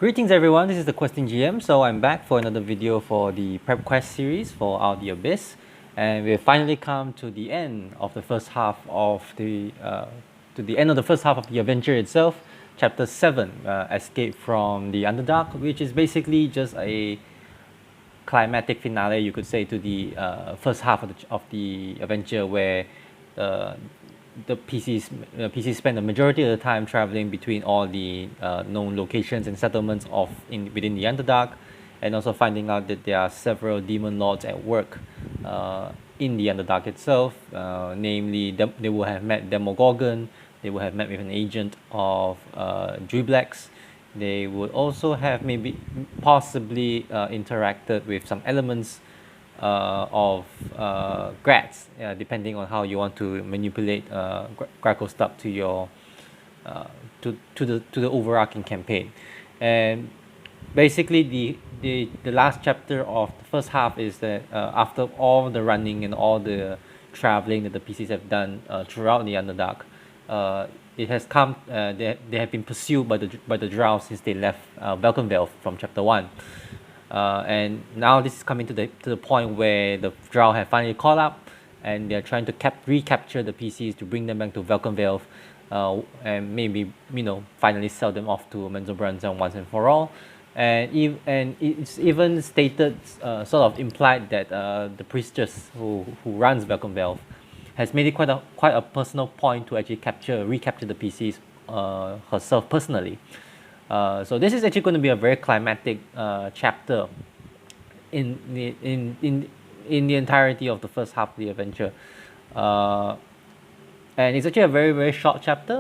Greetings everyone, this is the Questing GM. So I'm back for another video for the Prep Quest series for Out the Abyss, and we've finally come to the end of the first half of the adventure itself, Chapter 7, Escape from the Underdark, which is basically just a climatic finale, you could say, to the first half of the adventure, where the PCs spend the majority of the time traveling between all the known locations and settlements within the Underdark, and also finding out that there are several demon lords at work in the Underdark itself. Namely, they will have met Demogorgon, they will have met with an agent of Driblex. They would also have possibly interacted with some elements of Grats, depending on how you want to manipulate Gracklstugh to your to the overarching campaign. And basically, the last chapter of the first half is that after all the running and all the traveling that the PCs have done throughout the Underdark, it has come. They have been pursued by the Drow since they left Valkenvale from chapter 1. And now this is coming to the point where the Drow have finally caught up, and they're trying to recapture the PCs to bring them back to Valkenvale, and maybe finally sell them off to Menzoberranzan once and for all. And it's even stated, sort of implied, that the priestess who runs Valkenvale has made it quite a personal point to actually recapture the PCs herself personally. So this is actually going to be a very climatic chapter in the entirety of the first half of the adventure, and it's actually a very, very short chapter.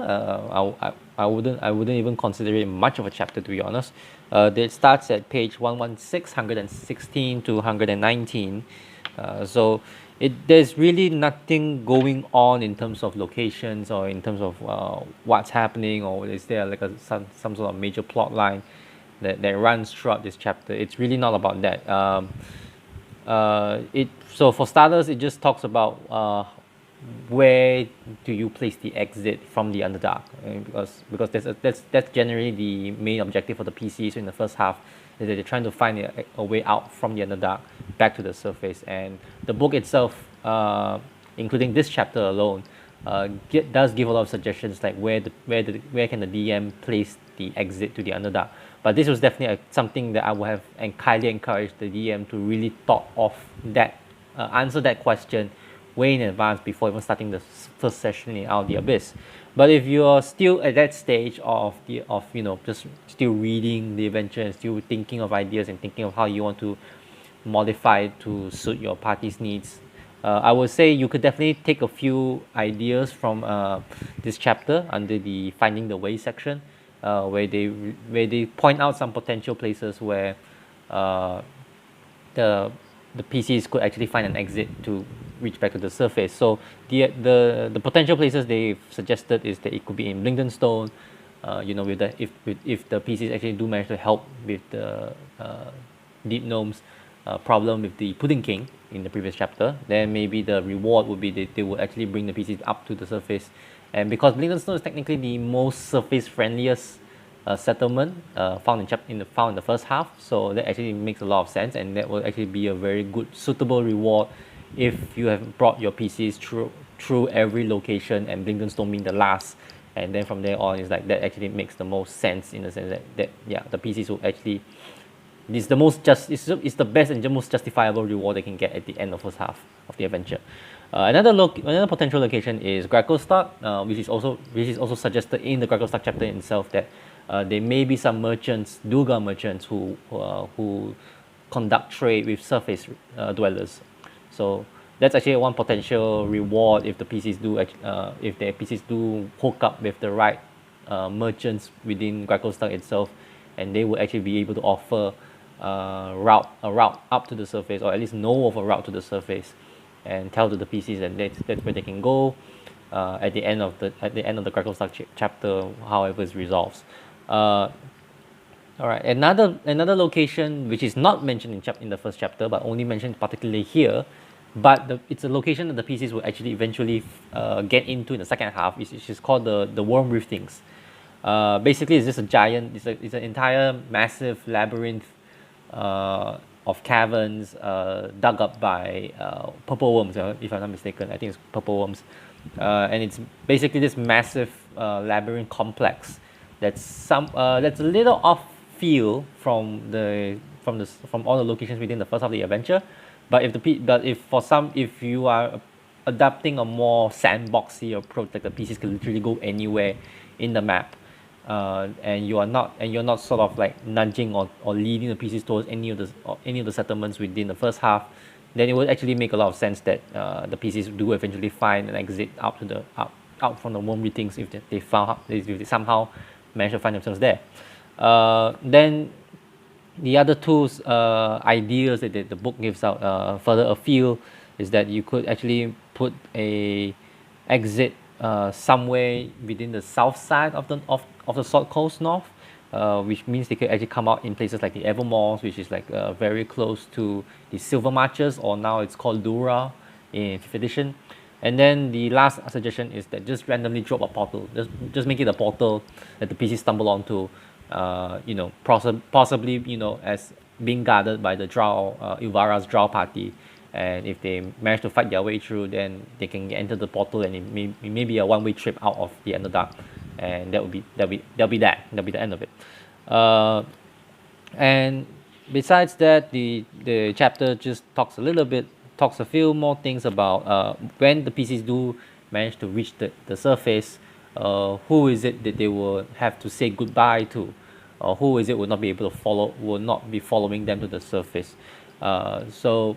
I wouldn't even consider it much of a chapter, to be honest. It starts at page 116, 116 to 119. So there's really nothing going on in terms of locations or in terms of what's happening, or is there like some sort of major plot line that runs throughout this chapter. It's really not about that. So for starters, it just talks about where do you place the exit from the Underdark, because that's generally the main objective for the PCs in the first half, is that they're trying to find a way out from the Underdark back to the surface. And the book itself, including this chapter alone, does give a lot of suggestions, like where can the DM place the exit to the Underdark. But this was definitely something that I would have highly encouraged the DM to really thought of that, answer that question way in advance before even starting the first session in Out the Abyss. But if you're still at that stage of just still reading the adventure and still thinking of ideas and thinking of how you want to modify it to suit your party's needs, I would say you could definitely take a few ideas from this chapter under the Finding the Way section, where they point out some potential places where the PCs could actually find an exit to reach back to the surface. So the potential places they've suggested is that it could be in Blingdenstone, if the PCs actually do manage to help with the Deep Gnome's problem with the Pudding King in the previous chapter, then maybe the reward would be that they would actually bring the PCs up to the surface. And because Blingdenstone is technically the most surface friendliest settlement found in the first half, so that actually makes a lot of sense, and that will actually be a very good suitable reward if you have brought your PCs through every location, and Blingdenstone being the last, and then from there on is like that actually makes the most sense, in the sense that the PCs will actually, it's the best and the most justifiable reward they can get at the end of the first half of the adventure. Another potential location is Gracklstugh, which is also suggested in the Gracklstugh chapter itself, that there may be some Duergar merchants who conduct trade with surface dwellers. So that's actually one potential reward if the PCs do hook up with the right merchants within Gracklstugh itself, and they will actually be able to offer a route up to the surface, or at least know of a route to the surface, and tell to the PCs that that's where they can go at the end of the Gracklstugh chapter, however it resolves. All right, another location which is not mentioned in the first chapter, but only mentioned particularly here, but it's a location that the PCs will actually eventually get into in the second half, which is called the Worm Riftings. Basically, it's just a giant. It's an entire massive labyrinth of caverns dug up by purple worms, if I'm not mistaken. I think it's purple worms, and it's basically this massive labyrinth complex that's a little off feel from all the locations within the first half of the adventure. But if you are adapting a more sandboxy approach, like the PCs can literally go anywhere in the map, and you're not sort of like nudging or leading the PCs towards any of the settlements within the first half, then it would actually make a lot of sense that the PCs do eventually find an exit out from the worm things if they somehow manage to find themselves there. Then the other two ideas that the book gives out further afield is that you could actually put a exit somewhere within the south side of the Salt Coast North, which means they could actually come out in places like the Evermoors, which is like very close to the Silver Marches, or now it's called Dura in 5th edition. And then the last suggestion is that just randomly drop a portal. Just make it a portal that the PC stumble onto, possibly, as being guarded by the Drow, Ilvara's Drow party. And if they manage to fight their way through, then they can enter the portal, and it may be a one-way trip out of the Underdark, and that'll be the end of it. And besides that, the chapter just talks a few more things about when the PCs do manage to reach the surface, who is it that they will have to say goodbye to, or who is it will not be following them to the surface. So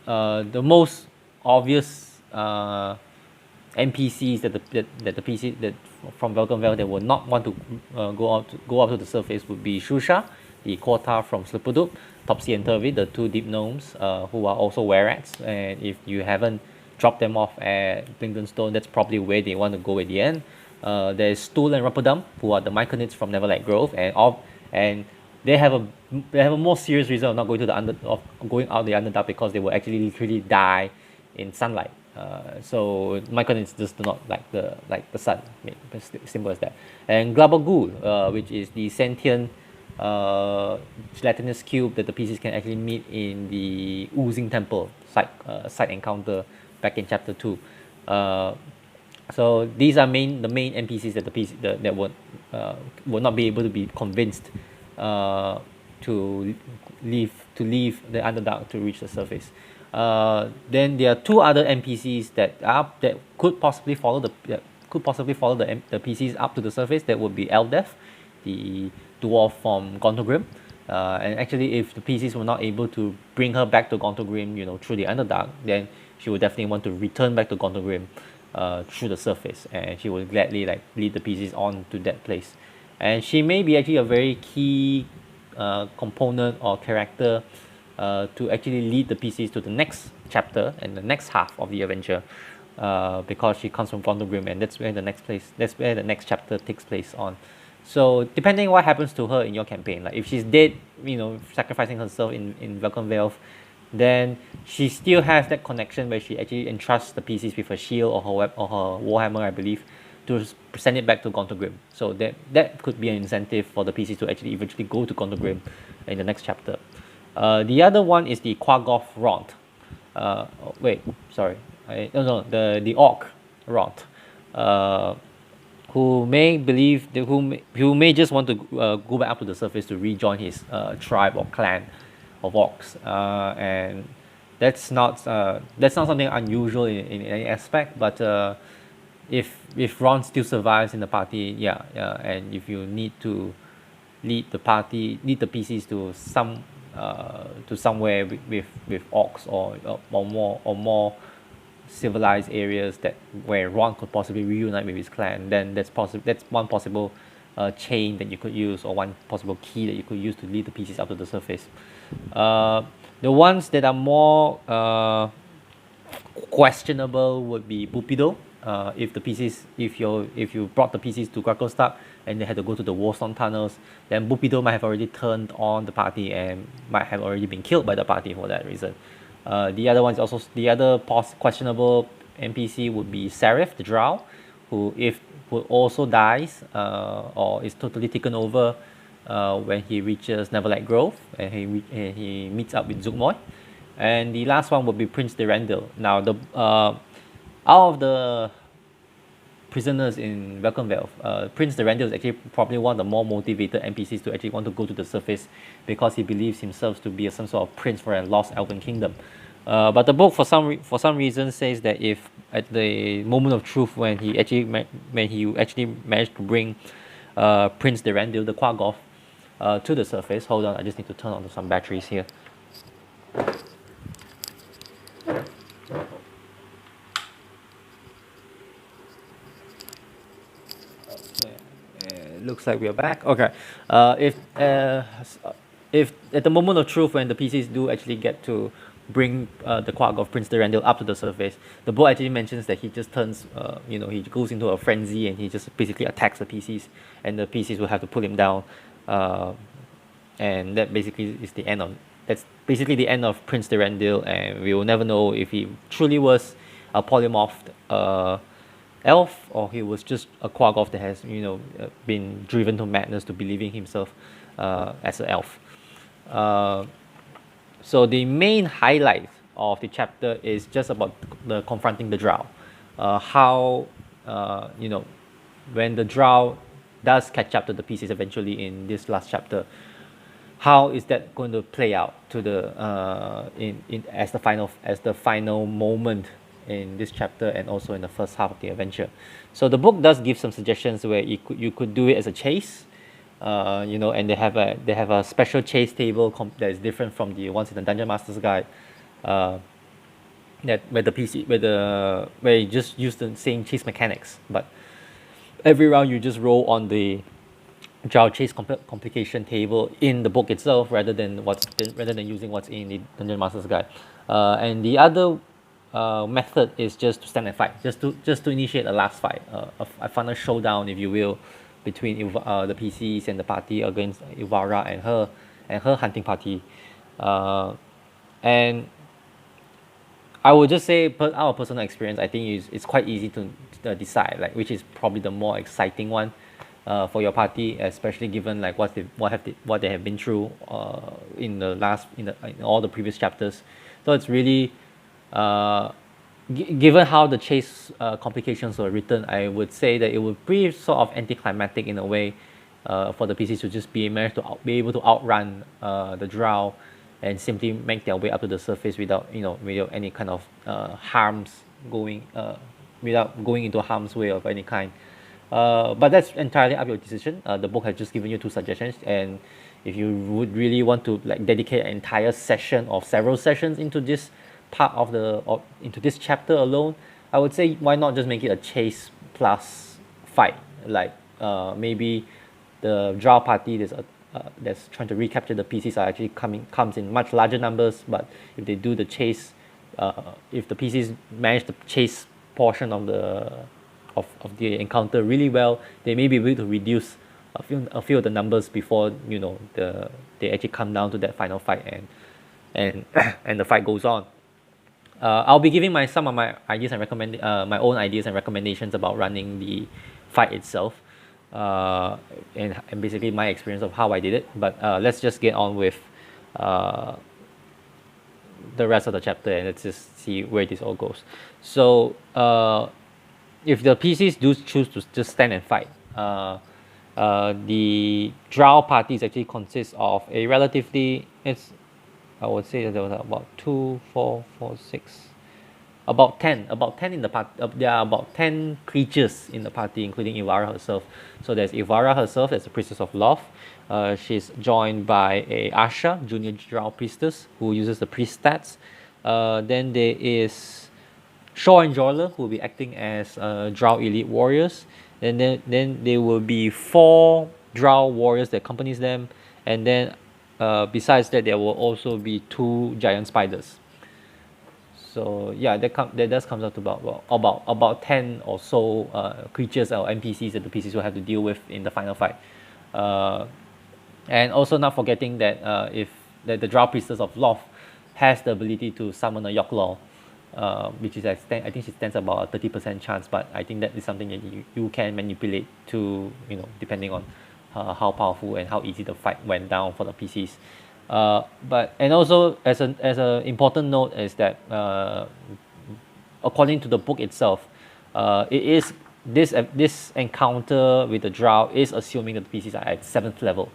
the most obvious NPCs that the PC that from Velkenvale that would not want to go up to the surface would be Shusha, the Quota from Slipperdoop, Topsy and Turvy, the two deep gnomes who are also were-rats, and if you haven't dropped them off at Blingdenstone, that's probably where they want to go at the end. There's Stool and Rupperdum, who are the Myconids from Neverlight Grove, and they have a more serious reason of not going going out the Underdark, because they will actually literally die in sunlight. So Myconids just do not like the sun, simple as that. And Glabagul, which is the sentient gelatinous cube that the PCs can actually meet in the Oozing Temple side encounter back in chapter 2. So these are the main NPCs that the PC that would not be able to be convinced to leave the Underdark to reach the surface. Then there are two other NPCs that could possibly follow the PCs up to the surface. That would be Eldef, the dwarf from Gontogrim, and actually, if the PCs were not able to bring her back to Gontogrim, through the Underdark, then she would definitely want to return back to Gontogrim through the surface, and she would gladly lead the PCs on to that place. And she may be actually a very key component or character to actually lead the PCs to the next chapter and the next half of the adventure, because she comes from Gontogrim, and that's where the next chapter takes place on. So depending on what happens to her in your campaign, like if she's dead, sacrificing herself in Velkenvale, then she still has that connection where she actually entrusts the PCs with her shield or her warhammer, I believe, to send it back to Gontogrim. So that could be an incentive for the PCs to actually eventually go to Gontogrim in the next chapter. The other one is the Quagoth Ront. The Orc Ront, who may just want to go back up to the surface to rejoin his tribe or clan of orcs, and that's not something unusual in any aspect. But if Ron still survives in the party, and if you need to lead the PCs to somewhere with orcs or more civilized areas where Ron could possibly reunite with his clan, then that's one possible chain that you could use, or one possible key that you could use to lead the PCs up to the surface. The ones that are more questionable would be Bupido. If you brought the PCs to Krakostak and they had to go to the Warstone tunnels, then Bupido might have already turned on the party and might have already been killed by the party for that reason. The other questionable NPC would be Seraph the Drow, who also dies or is totally taken over when he reaches Neverlight Grove and he meets up with Zookmoy. And the last one would be Prince Durandal. Now, out of the prisoners in Welcome Vale, Prince Durandal is actually probably one of the more motivated NPCs to actually want to go to the surface because he believes himself to be some sort of prince for a lost elven kingdom. But the book, for some reason, says that if at the moment of truth, when he actually managed to bring Prince Durandal, the Quagoth, to the surface. Hold on, I just need to turn on some batteries here. Looks like we are back. Okay. If at the moment of truth, when the PCs do actually get to bring the Quag of Prince Durandal up to the surface, the book actually mentions that he just turns, he goes into a frenzy and he just basically attacks the PCs, and the PCs will have to pull him down, and that basically is the end of. That's basically the end of Prince Durandal, and we will never know if he truly was a polymorphed elf, or he was just a Quagoth that has been driven to madness to believing himself as an elf. So the main highlight of the chapter is just about the confronting the Drow. How when the Drow does catch up to the PCs eventually in this last chapter, how is that going to play out to the as the final moment in this chapter and also in the first half of the adventure. So the book does give some suggestions where you could do it as a chase, and they have a special chase table that is different from the ones in the Dungeon Master's Guide, that where you just use the same chase mechanics, but every round you just roll on the Drow chase complication table in the book itself rather than using what's in the Dungeon Master's Guide. And the other method is just to stand and fight, just to initiate a last fight, a final showdown, if you will, between the PCs and the party against Ivara and her hunting party. And I would just say, our personal experience, I think it's quite easy to decide like which is probably the more exciting one for your party, especially given like what they have been through in all the previous chapters. So it's really given how the chase complications were written, I would say that it would be sort of anticlimactic in a way for the PCs to just be able to outrun the Drow and simply make their way up to the surface without any kind of harms without going into harm's way of any kind. But that's entirely up your decision. The book has just given you 2 suggestions, and if you would really want to like dedicate an entire session or several sessions into this part into this chapter alone, I would say why not just make it a chase plus fight, like maybe the Drow party that's trying to recapture the PCs are actually comes in much larger numbers, but if they do the chase, if the PCs manage the chase portion of the encounter really well, they may be able to reduce a few of the numbers before they actually come down to that final fight and the fight goes on. I'll be giving some of my ideas and my own ideas and recommendations about running the fight itself, and basically my experience of how I did it. But let's just get on with the rest of the chapter, and let's just see where this all goes. So if the PCs do choose to just stand and fight, the Drow parties actually consists of a relatively, I would say that there was about 2, 4, 4, 6, about 10 in the party. There are about 10 creatures in the party, including Ivara herself. So there's Ivara herself as the Priestess of Love. She's joined by a Asha, junior Drow priestess, who uses the priest stats. Then there is Shaw and Joyler, who will be acting as Drow elite warriors. And then there will be 4 Drow warriors that accompanies them, and then besides that, there will also be 2 giant spiders. So yeah, that does come out to about 10 or so creatures or NPCs that the PCs will have to deal with in the final fight. And also not forgetting that the Drow Priestess of Loth has the ability to summon a Yogg-Lor, which is I think she stands about a 30% chance, but I think that is something that you can manipulate to, depending on how powerful and how easy the fight went down for the PCs. But and also as a important note is that according to the book itself, it is this encounter with the Drow is assuming that the PCs are at 7th level,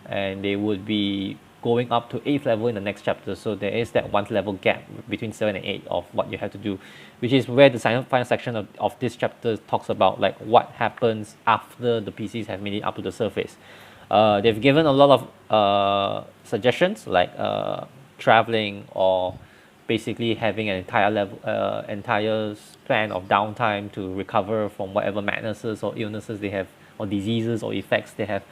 and they would be going up to 8th level in the next chapter. So there is that 1 level gap between 7 and 8 of what you have to do, which is where the final section of this chapter talks about like what happens after the PCs have made it up to the surface. They've given a lot of suggestions like traveling, or basically having an entire span of downtime to recover from whatever madnesses or illnesses they have, or diseases or effects they have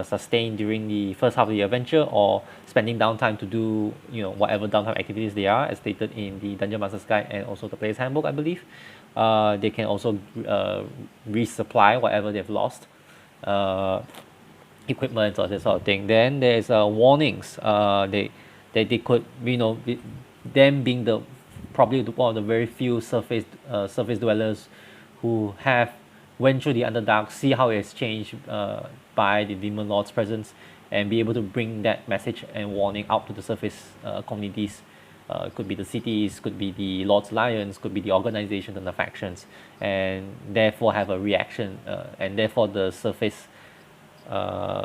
sustained during the first half of the adventure, or spending downtime to do whatever downtime activities they are, as stated in the Dungeon Master's Guide and also the Player's Handbook, I believe. They can also resupply whatever they've lost, equipment or that sort of thing. Then there's warnings. They could, them being the probably one of the very few surface dwellers who have went through the Underdark, see how it's changed by the Demon Lord's presence, and be able to bring that message and warning out to the surface communities. Could be the cities, could be the Lord's Alliance, could be the organizations and the factions, and therefore have a reaction, and therefore the surface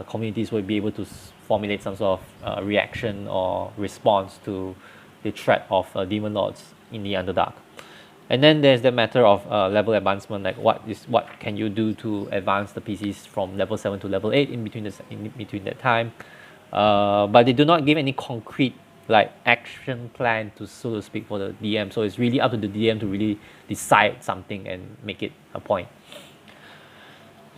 communities will be able to formulate some sort of reaction or response to the threat of demon lords in the Underdark. And then there's the matter of level advancement, like what can you do to advance the PCs from level 7 to level 8 in between that time. But they do not give any concrete like action plan to, so to speak, for the DM. So it's really up to the DM to really decide something and make it a point.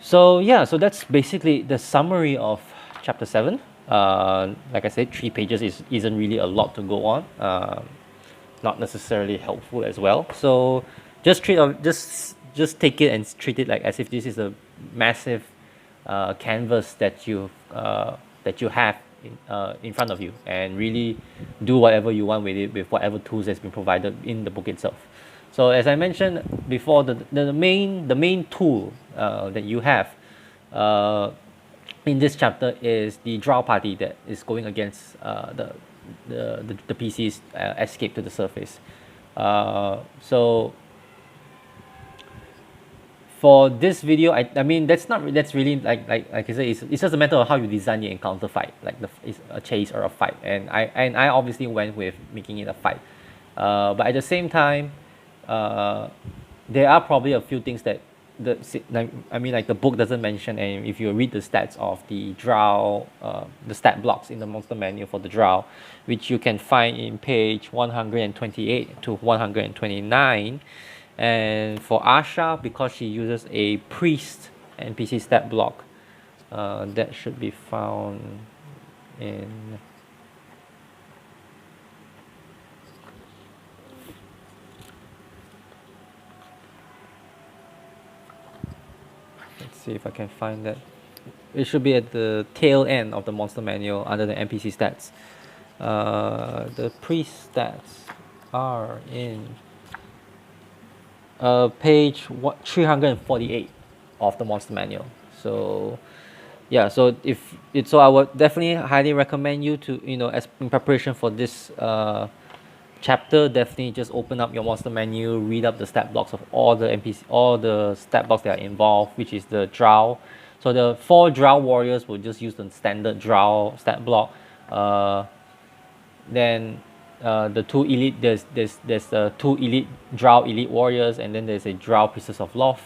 So yeah, so that's basically the summary of chapter 7. Like I said, 3 pages isn't really a lot to go on. Not necessarily helpful as well. So just take it and treat it like as if this is a massive canvas that you have in front of you, and really do whatever you want with it, with whatever tools has been provided in the book itself. So as I mentioned before, the main tool that you have in this chapter is the Drow party that is going against the PC's escape to the surface. So for this video, I mean that's really like I said, it's just a matter of how you design your encounter fight, like it's a chase or a fight, and I obviously went with making it a fight, but at the same time, there are probably a few things that the book doesn't mention, and if you read the stats of the Drow, the stat blocks in the monster manual for the Drow, which you can find in page 128 to 129, and for Asha, because she uses a priest NPC stat block, that should be found in see if I can find that. It should be at the tail end of the monster manual under the NPC stats. The priest stats are in page 348 of the monster manual. So yeah, so I would definitely highly recommend you to, as in preparation for this chapter, definitely just open up your monster menu, read up the stat blocks of all the NPC, all the stat blocks that are involved, which is the Drow. So the 4 Drow warriors will just use the standard Drow stat block. Then the 2 elite, there's the 2 elite Drow elite warriors, and then there's a Drow priestess of Loth,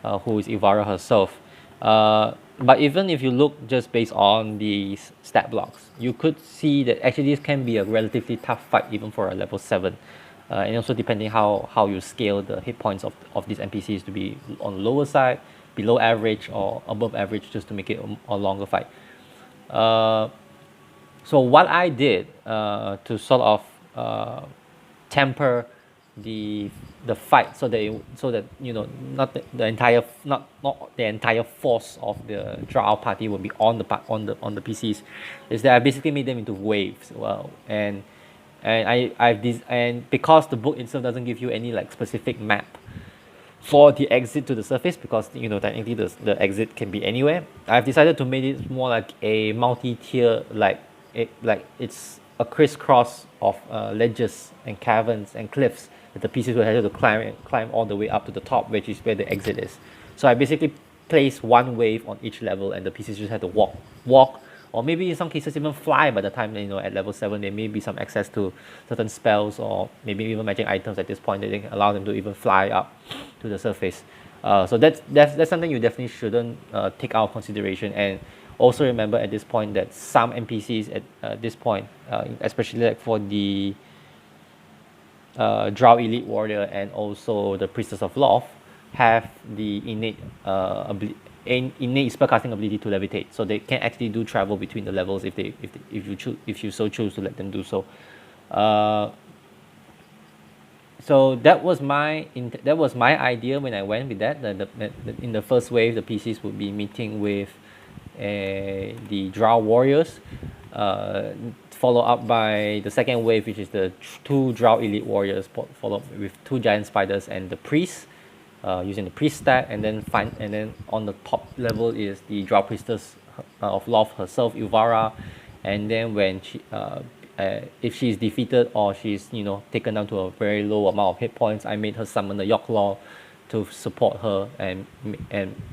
who is Ivara herself. But even if you look just based on the stat blocks, you could see that actually this can be a relatively tough fight even for a level 7. And also depending how you scale the hit points of these NPCs to be on the lower side, below average, or above average, just to make it a longer fight. So what I did to sort of temper the fight, so that not the entire force of the Drow party will be on the PCs, is that I basically made them into waves. Well, and and because the book itself doesn't give you any like specific map for the exit to the surface, because technically the exit can be anywhere. I've decided to make it more like a multi-tier, like it's a crisscross of ledges and caverns and cliffs that the pieces will have to climb all the way up to the top, which is where the exit is. So I basically place one wave on each level, and the pieces just have to walk, or maybe in some cases even fly. By the time at level 7, there may be some access to certain spells or maybe even magic items at this point that they can allow them to even fly up to the surface. So that's something you definitely shouldn't take out of consideration. And also remember at this point that some NPCs at this point, especially like for the Drow Elite Warrior and also the Priestess of Loth, have the innate spellcasting ability to levitate, so they can actually do travel between the levels if you so choose to let them do so. So that was my idea when I went with that. In the first wave, the PCs would be meeting with the Drow warriors, followed up by the second wave, which is the two Drow elite warriors, followed with two giant spiders and the priest, using the priest stack, and then on the top level is the Drow priestess of Loth herself, Ilvara, and then when she if she's defeated or she's taken down to a very low amount of hit points, I made her summon the Yorklaw to support her and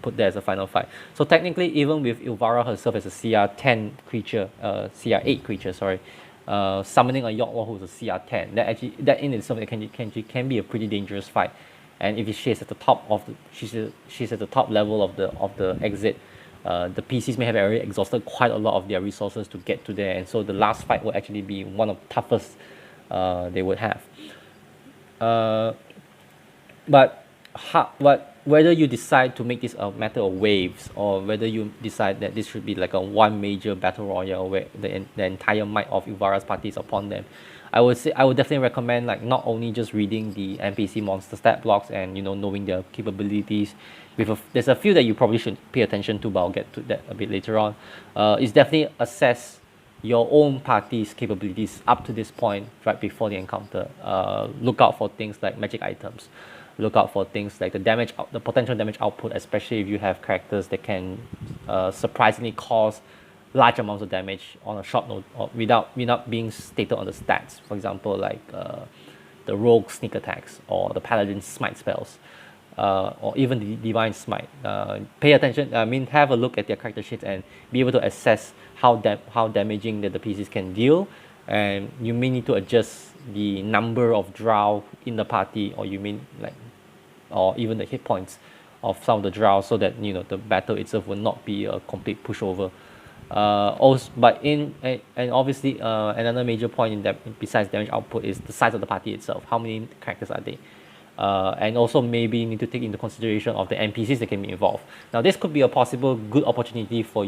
put that as a final fight. So technically, even with Ilvara herself as a CR10 creature, CR8 creature, sorry, summoning a Yorklaw who's a CR10, that in itself can be a pretty dangerous fight. And if she's at the top she's at the top level of the exit, the PCs may have already exhausted quite a lot of their resources to get to there, and so the last fight will actually be one of the toughest they would have. But whether you decide to make this a matter of waves, or whether you decide that this should be like a one major battle royale where the entire might of Ilvara's party is upon them, I would definitely recommend like not only just reading the NPC monster stat blocks and knowing their capabilities. There's a few that you probably should pay attention to, but I'll get to that a bit later on. Is definitely assess your own party's capabilities up to this point, right before the encounter. Look out for things like magic items. Look out for things like the potential damage output, especially if you have characters that can surprisingly cause large amounts of damage on a short note, or without being stated on the stats. For example, like the rogue sneak attacks or the paladin smite spells, or even the divine smite. Pay attention. Have a look at their character sheets and be able to assess how damaging that the PCs can deal. And you may need to adjust the number of Drow in the party, or or even the hit points of some of the Drow, so that the battle itself will not be a complete pushover. And obviously another major point in that, besides damage output, is the size of the party itself. How many characters are they? And also maybe need to take into consideration of the NPCs that can be involved. Now this could be a possible good opportunity for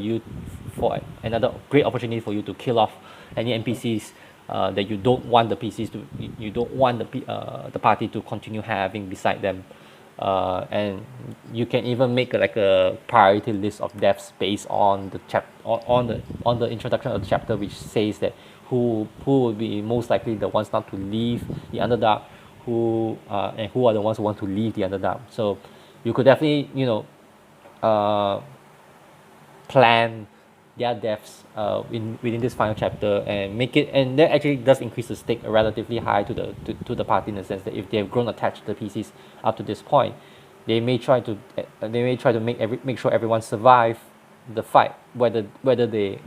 another great opportunity for you to kill off any NPCs that you don't want the PCs to, you don't want the party to continue having beside them. And you can even make like a priority list of deaths based on the on the introduction of the chapter, which says that who will be most likely the ones not to leave the Underdark, and who are the ones who want to leave the Underdark. So you could definitely plan their deaths within this final chapter, and make it, and that actually does increase the stake relatively high to the party, in the sense that if they have grown attached to the PCs up to this point, they may try to make sure everyone survive the fight, whether the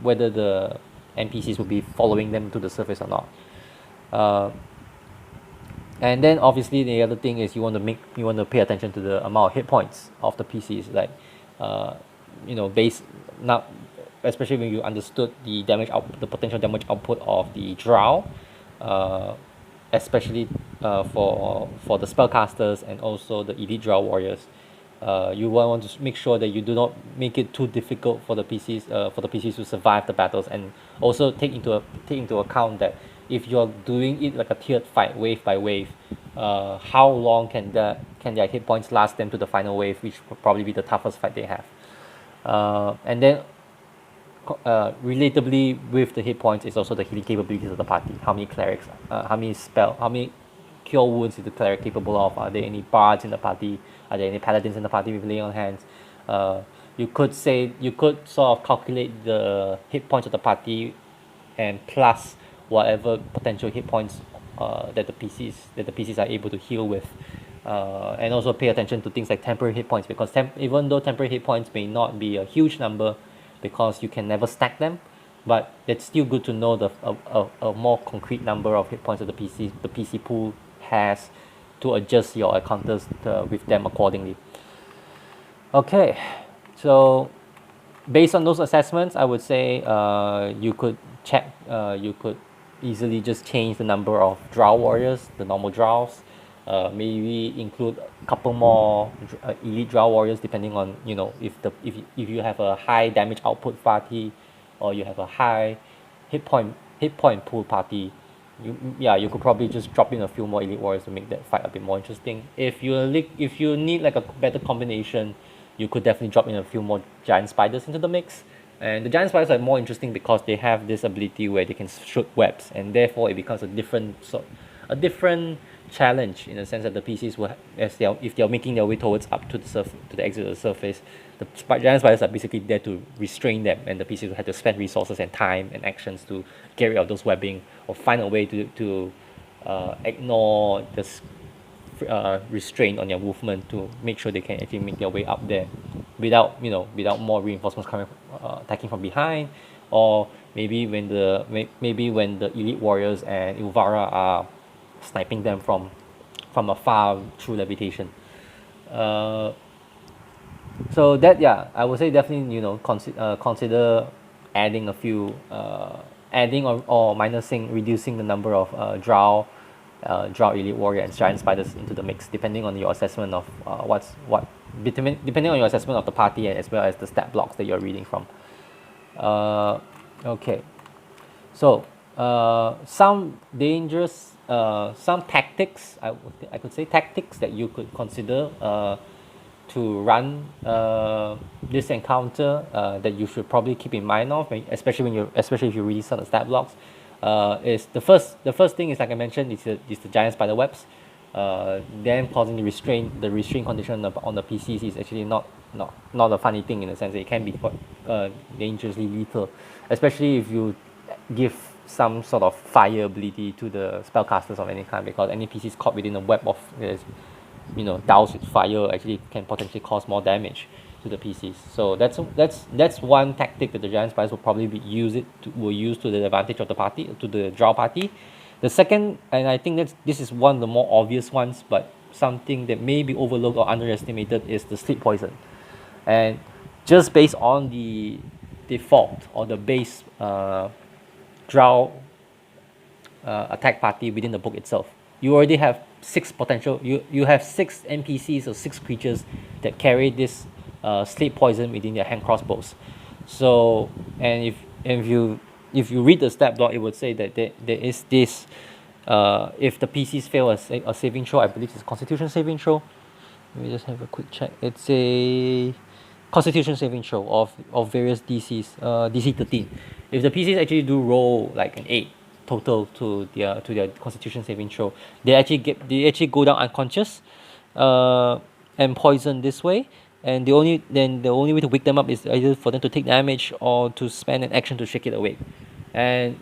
NPCs will be following them to the surface or not. And then obviously the other thing is you want to pay attention to the amount of hit points of the PCs, like especially when you understood the potential damage output of the Drow, especially for the spellcasters and also the elite Drow warriors. You want to make sure that you do not make it too difficult for the PCs to survive the battles, and also take into account that if you're doing it like a tiered fight, wave by wave, how long can their hit points last them to the final wave, which will probably be the toughest fight they have. And then relatably with the hit points is also the healing capabilities of the party. How many clerics, how many cure wounds is the cleric capable of? Are there any bards in the party? Are there any paladins in the party with lay on hands? You could sort of calculate the hit points of the party and plus whatever potential hit points that the PCs are able to heal with. And also pay attention to things like temporary hit points, because even though temporary hit points may not be a huge number because you can never stack them, but it's still good to know a more concrete number of hit points that the PC pool has to adjust your encounters with them accordingly. Okay, so based on those assessments, I would say you could easily just change the number of drow warriors, the normal drows. Maybe include a couple more elite drow warriors, depending on if you have a high damage output party, or you have a high hit point pool party. You could probably just drop in a few more elite warriors to make that fight a bit more interesting. If you need like a better combination, you could definitely drop in a few more giant spiders into the mix. And the giant spiders are more interesting because they have this ability where they can shoot webs, and therefore it becomes a different challenge, in the sense that the PCs will, if they're making their way towards up to the exit of the surface, the giant spiders are basically there to restrain them, and the PCs will have to spend resources and time and actions to get rid of those webbing, or find a way to ignore this restraint on their movement to make sure they can actually make their way up there without more reinforcements coming attacking from behind, or maybe when the elite warriors and Ilvara are sniping them from afar through levitation. So that, I would say definitely consider adding a few adding or reducing the number of drow elite warrior and giant spiders into the mix, depending on your assessment of depending on your assessment of the party, and as well as the stat blocks that you're reading from. Okay, so some tactics, I could say tactics that you could consider to run this encounter that you should probably keep in mind of, especially if you read some of the stat blocks. Is the first thing is, like I mentioned, is the giant spider webs. Them causing the restraint condition on the PCs is actually not a funny thing, in the sense that it can be dangerously lethal, especially if you give some sort of fire ability to the spellcasters of any kind, because any PCs caught within a web of doused with fire actually can potentially cause more damage to the PCs. So that's one tactic that the giant spiders will probably use to the advantage of the party, to the drow party. The second, and I think this is one of the more obvious ones, but something that may be overlooked or underestimated, is the sleep poison. And just based on the default or the base drow attack party within the book itself, you already have you have 6 NPCs or 6 creatures that carry this sleep poison within their hand crossbows. So, and if you read the stat block, it would say that there is this if the PCs fail a saving throw, I believe it's a Constitution saving throw. Let me just have a quick check. It's a Constitution saving throw of various DCs, DC 13. If the PCs actually do roll like an 8 total to their Constitution saving throw, they actually go down unconscious and poison this way. And the only way to wake them up is either for them to take damage or to spend an action to shake it awake. And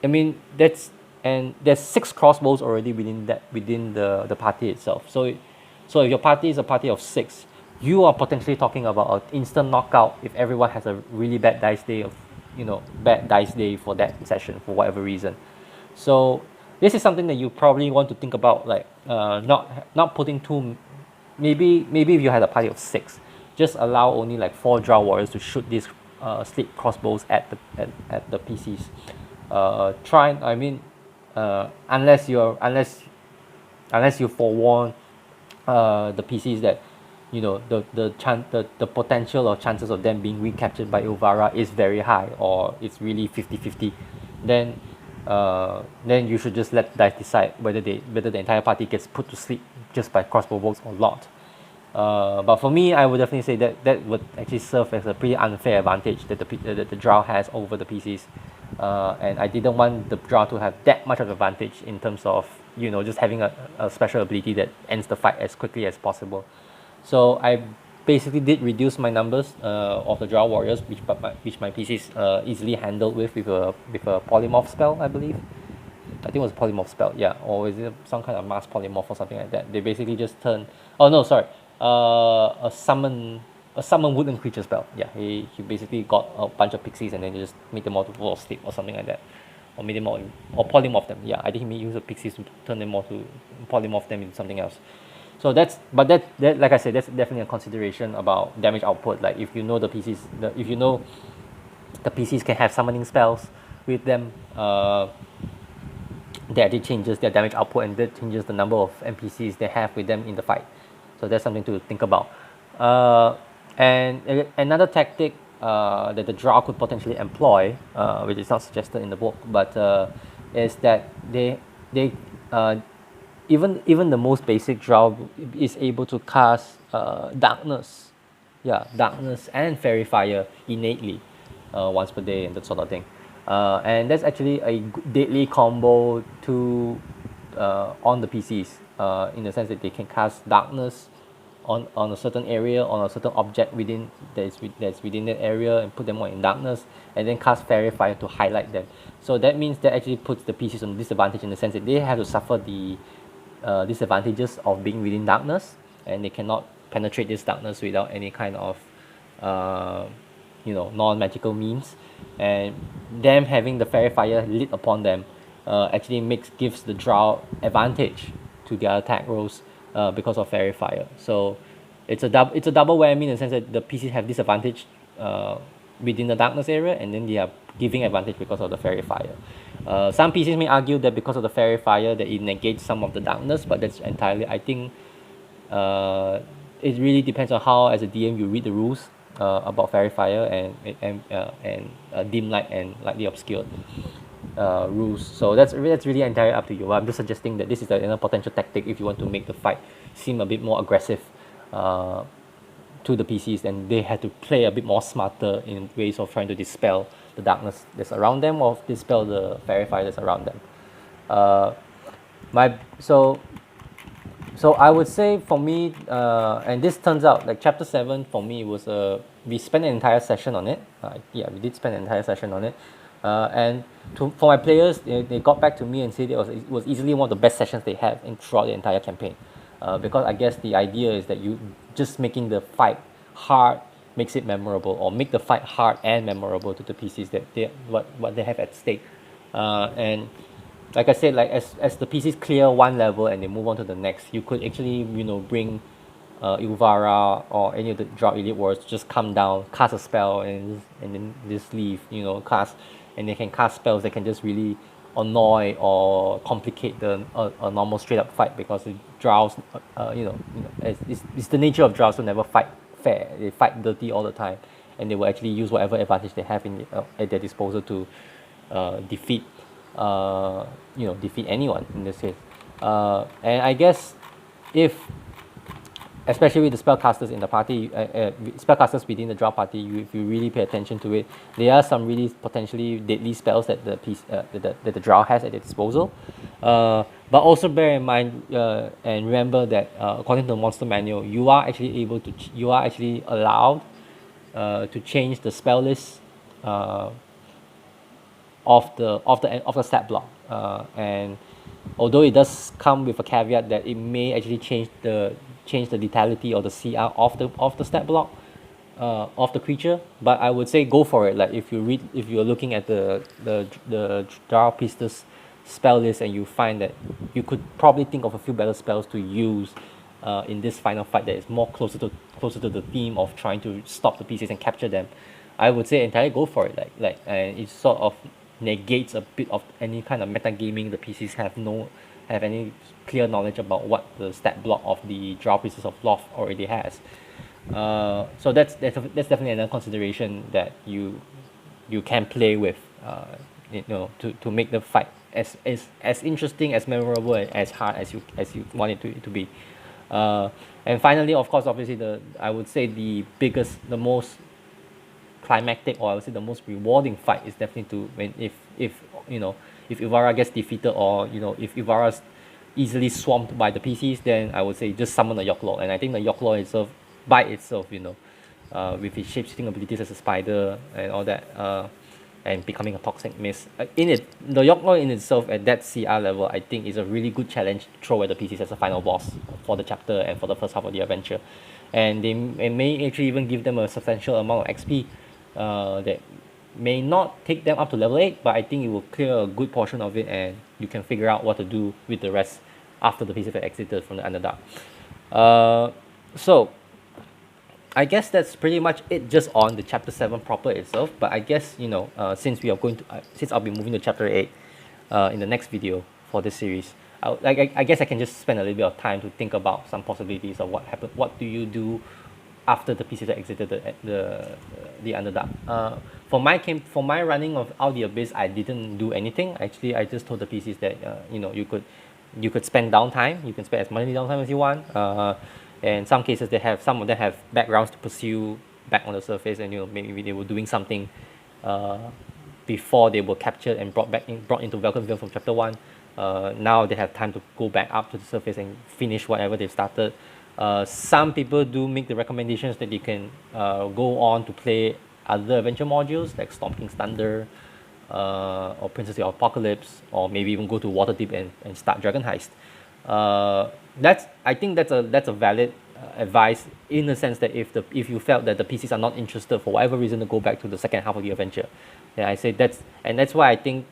I mean there's 6 crossbows already within the party itself. So if your party is a party of 6, you are potentially talking about an instant knockout if everyone has a really bad dice day for that session for whatever reason. So this is something that you probably want to think about, like not putting too. Maybe if you had a party of 6, just allow only like 4 drow warriors to shoot these sleep crossbows at the PCs. Unless you forewarn the PCs that the potential or chances of them being recaptured by Ilvara is very high, or it's really 50-50, then you should just let the dice decide whether the entire party gets put to sleep just by crossbow bolts or not. But for me, I would definitely say that that would actually serve as a pretty unfair advantage that the Drow has over the PCs, and I didn't want the Drow to have that much of advantage in terms of just having a special ability that ends the fight as quickly as possible. So I basically did reduce my numbers of the Drow warriors, which my PCs easily handled with a polymorph spell, I believe. I think it was a polymorph spell, yeah, or is it some kind of mass polymorph or something like that? They basically just turn. Oh no, sorry, a summon wooden creature spell. Yeah, he basically got a bunch of pixies and then he just made them all to fall asleep or something like that, or made them all or polymorph them. Yeah, I think he used the pixies to turn them all to polymorph them into something else. So that like I said, that's definitely a consideration about damage output. Like if you know if you know the PCs can have summoning spells with them, that it changes their damage output and that changes the number of NPCs they have with them in the fight. So that's something to think about. And another tactic that the Drow could potentially employ, which is not suggested in the book, but is that they even the most basic Drow is able to cast darkness, darkness and fairy fire innately, once per day and that sort of thing. And that's actually a deadly combo to on the PCs, in the sense that they can cast darkness on a certain area, on a certain object that's within that area, and put them all in darkness, and then cast fairy fire to highlight them. So that means that actually puts the PCs on disadvantage in the sense that they have to suffer the disadvantages of being within darkness, and they cannot penetrate this darkness without any kind of non-magical means, and them having the fairy fire lit upon them actually gives the Drow advantage to their attack rolls because of fairy fire. So it's a double whammy in the sense that the PCs have disadvantage within the darkness area, and then they are giving advantage because of the fairy fire. Some PCs may argue that because of the fairy fire that it negates some of the darkness, but that's entirely, I think, it really depends on how, as a DM, you read the rules about fairy fire and dim light and lightly obscured rules. So that's really entirely up to you. I'm just suggesting that this is a potential tactic if you want to make the fight seem a bit more aggressive to the PCs, and they had to play a bit more smarter in ways of trying to dispel the darkness that's around them or dispel the fairy fire that's around them. So I would say for me, and this turns out like chapter 7 for me was we spent an entire session on it. We did spend an entire session on it. And for my players, they got back to me and said it was easily one of the best sessions they have throughout the entire campaign. Because I guess the idea is that you just making the fight hard makes it memorable, or make the fight hard and memorable to the PCs that what they have at stake. And like I said, like as the PCs clear one level and they move on to the next, you could actually bring Ilvara or any of the Drow elite warriors to just come down, cast a spell, and then just leave. Cast, and they can cast spells that can just really annoy or complicate a normal straight up fight, because the Drows, it's the nature of Drows to never fight fair. They fight dirty all the time, and they will actually use whatever advantage they have at their disposal to defeat anyone in this case. And I guess especially with the spellcasters in the party, spellcasters within the Drow party, if you really pay attention to it, there are some really potentially deadly spells that the Drow has at their disposal. But also bear in mind and remember that according to the monster manual, you are actually allowed to change the spell list of the stat block, and although it does come with a caveat that it may actually change the lethality or the CR of the stat block of the creature, but I would say go for it. Like if you're looking at the Drow Priestess spell list and you find that you could probably think of a few better spells to use in this final fight that is more closer to the theme of trying to stop the PCs and capture them, I would say entirely go for it. Like and it sort of negates a bit of any kind of metagaming the PCs have any clear knowledge about what the stat block of the Drow Priestess of Loth already has. So that's definitely another consideration that you can play with, to make the fight as interesting, as memorable, and as hard as you want it to be. And finally, of course, obviously, I would say the most climactic, or I would say the most rewarding fight is definitely to when if you know if Ivara gets defeated, or if Ivara's easily swamped by the PCs, then I would say just summon a Yorklord. And I think the Yorklord itself, by itself, with its shape-shifting abilities as a spider and all that, and becoming a toxic mist. The Yorklord in itself at that CR level, I think is a really good challenge to throw at the PCs as a final boss for the chapter and for the first half of the adventure. And it may actually even give them a substantial amount of XP that may not take them up to level 8, but I think it will clear a good portion of it, and you can figure out what to do with the rest after the PCs have exited from the Underdark. So I guess that's pretty much it just on the chapter 7 proper itself. But I guess since since I'll be moving to chapter 8 in the next video for this series, I guess I can just spend a little bit of time to think about some possibilities of what happened. What do you do after the PCs that exited the Underdark? For my running of Out the Abyss, I didn't do anything. Actually, I just told the PCs that you could spend downtime. You can spend as much downtime as you want. And in some cases, some of them have backgrounds to pursue back on the surface, and maybe they were doing something before they were captured and brought into Welcomeville from chapter 1. Now they have time to go back up to the surface and finish whatever they've started. Some people do make the recommendations that they can go on to play other adventure modules like Storm King's Thunder, or Princess of Apocalypse, or maybe even go to Waterdeep and start Dragon Heist. I think that's a valid advice, in the sense that if you felt that the PCs are not interested for whatever reason to go back to the second half of the adventure, then I say that's why I think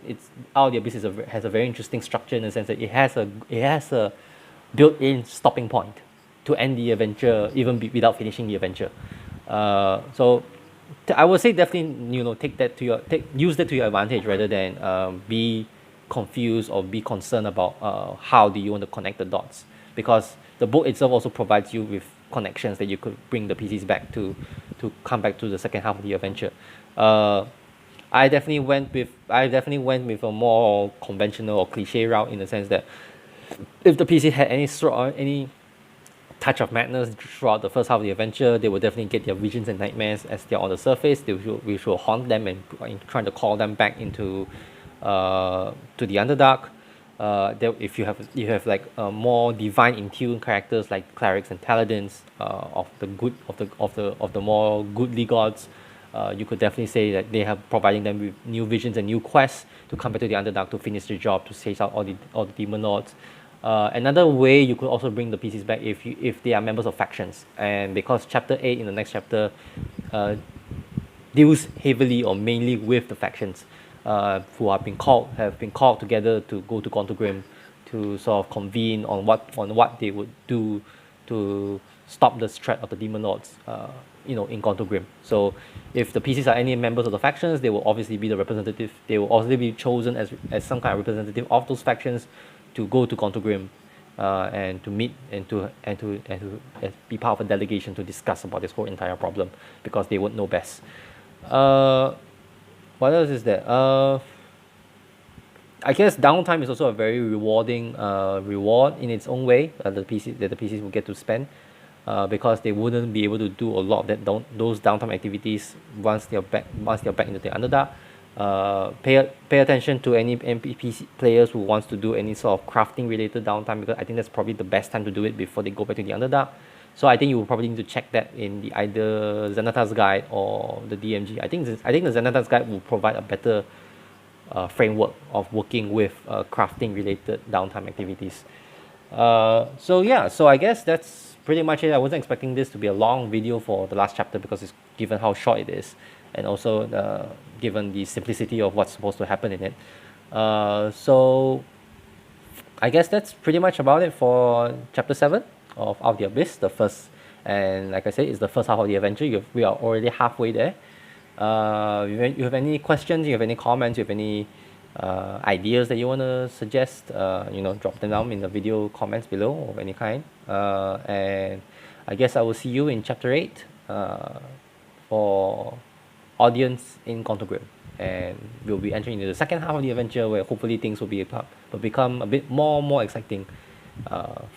Out of the Abyss has a very interesting structure, in the sense that it has a built-in stopping point to end the adventure without finishing the adventure. So I would say definitely use that to your advantage, rather than be confused or be concerned about how do you want to connect the dots, because the book itself also provides you with connections that you could bring the PCs back to come back to the second half of the adventure. I definitely went with a more conventional or cliche route, in the sense that if the PC had any touch of madness throughout the first half of the adventure, they will definitely get their visions and nightmares as they're on the surface. We should haunt them and trying to call them back into to the Underdark. If you have like more divine in tune characters like clerics and paladins of the more goodly gods, you could definitely say that they have providing them with new visions and new quests to come back to the Underdark to finish the job, to chase out all the demon lords. Another way you could also bring the PCs back if they are members of factions, and because chapter 8 in the next chapter deals heavily or mainly with the factions who have been called together to go to Contogrim to sort of convene on what they would do to stop the threat of the demon lords in Contogrim. So if the PCs are any members of the factions, they will obviously be the representative. They will also be chosen as some kind of representative of those factions to go to Contogrim and to meet and to be part of a delegation to discuss about this whole entire problem, because they would know best. What else is there? I guess downtime is also a very rewarding reward in its own way that the PCs will get to spend, because they wouldn't be able to do a lot of those downtime activities once they're back into the Underdark. Pay attention to any NPC players who wants to do any sort of crafting related downtime, because I think that's probably the best time to do it before they go back to the Underdark. So I think you will probably need to check that in either Zenata's guide or the DMG. I think the Zenata's guide will provide a better framework of working with crafting related downtime activities. So I guess that's pretty much it. I wasn't expecting this to be a long video for the last chapter, because it's given how short it is, and also given the simplicity of what's supposed to happen in it. So I guess that's pretty much about it for chapter 7 of Out of the Abyss, the first, and like I said, it's the first half of the adventure. We are already halfway there. If you have any questions, you have any comments, you have any ideas that you want to suggest, drop them down in the video comments below of any kind. And I guess I will see you in chapter 8 for audience in Contogrim, and we'll be entering into the second half of the adventure, where hopefully things will become a bit more exciting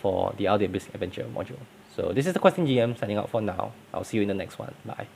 for the Audio Abyss adventure module. So this is the Questing GM signing out for now. I'll see you in the next one. Bye.